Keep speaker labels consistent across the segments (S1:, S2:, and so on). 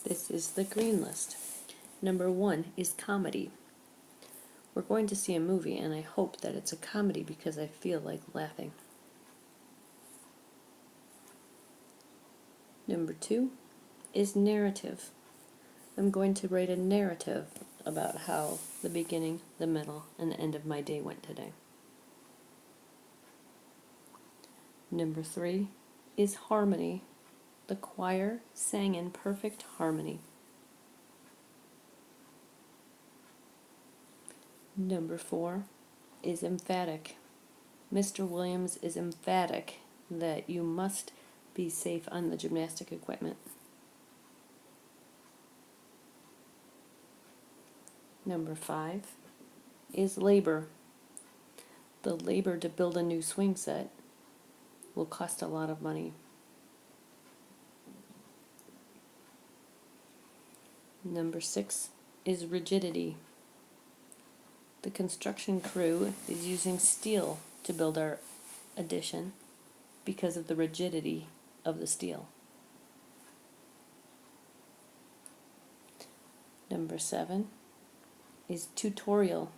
S1: This is the green list. Number 1 is comedy. We're going to see a movie, and I hope that it's a comedy because I feel like laughing. Number 2 is narrative. I'm going to write a narrative about how the beginning, the middle, and the end of my day went today. Number 3 is harmony. The choir sang in perfect harmony. Number 4 is emphatic. Mr. Williams is emphatic that you must be safe on the gymnastic equipment. Number 5 is labor. The labor to build a new swing set will cost a lot of money. Number 6 is rigidity. The construction crew is using steel to build our addition because of the rigidity of the steel. Number 7 is tutorial.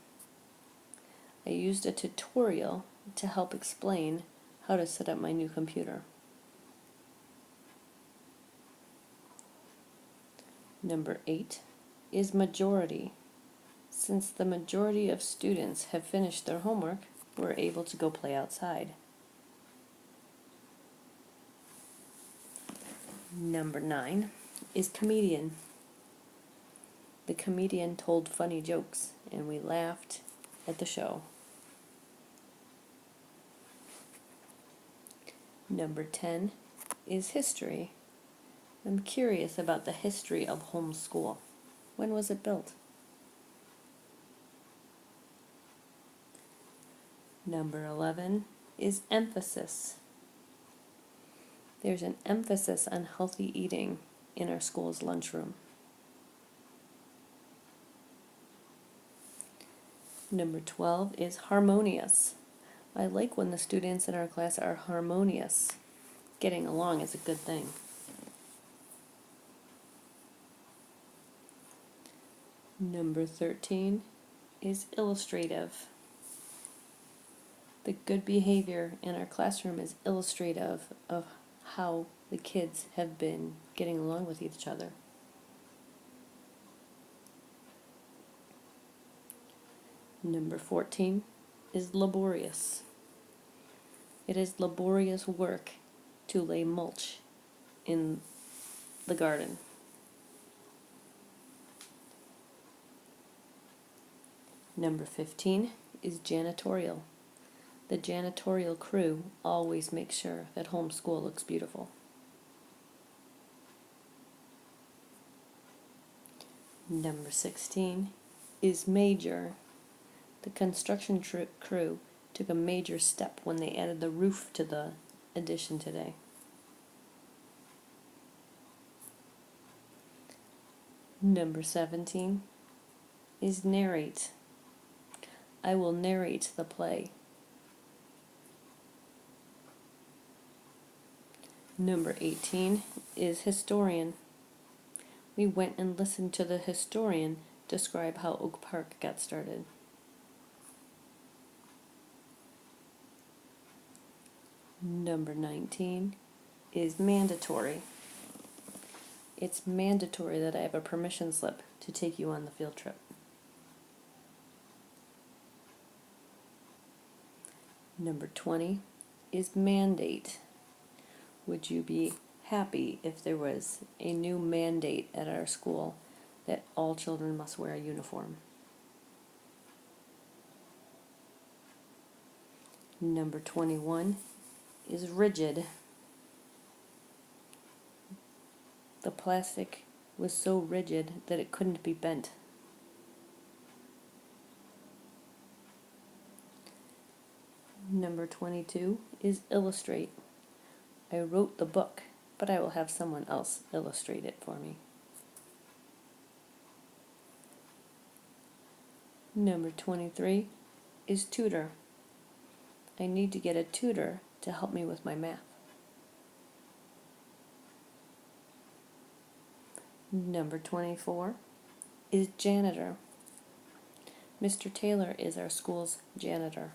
S1: I used a tutorial to help explain how to set up my new computer. Number 8 is majority. Since the majority of students have finished their homework, we're able to go play outside. Number 9 is comedian. The comedian told funny jokes, and we laughed at the show. Number 10 is history. I'm curious about the history of homeschool. When was it built? Number 11 is emphasis. There's an emphasis on healthy eating in our school's lunchroom. Number 12 is harmonious. I like when the students in our class are harmonious. Getting along is a good thing. Number 13 is illustrative. The good behavior in our classroom is illustrative of how the kids have been getting along with each other. Number 14 is laborious. It is laborious work to lay mulch in the garden. Number 15 is janitorial. The janitorial crew always makes sure that homeschool looks beautiful. Number 16 is major. The construction crew took a major step when they added the roof to the addition today. Number 17 is narrate. I will narrate the play. Number 18 is historian. We went and listened to the historian describe how Oak Park got started. Number 19 is mandatory. It's mandatory that I have a permission slip to take you on the field trip. Number 20 is mandate. Would you be happy if there was a new mandate at our school that all children must wear a uniform? Number 21 is rigid. The plastic was so rigid that it couldn't be bent. Number 22 is illustrate. I wrote the book, but I will have someone else illustrate it for me. Number 23 is tutor. I need to get a tutor to help me with my math. Number 24 is janitor. Mr. Taylor is our school's janitor.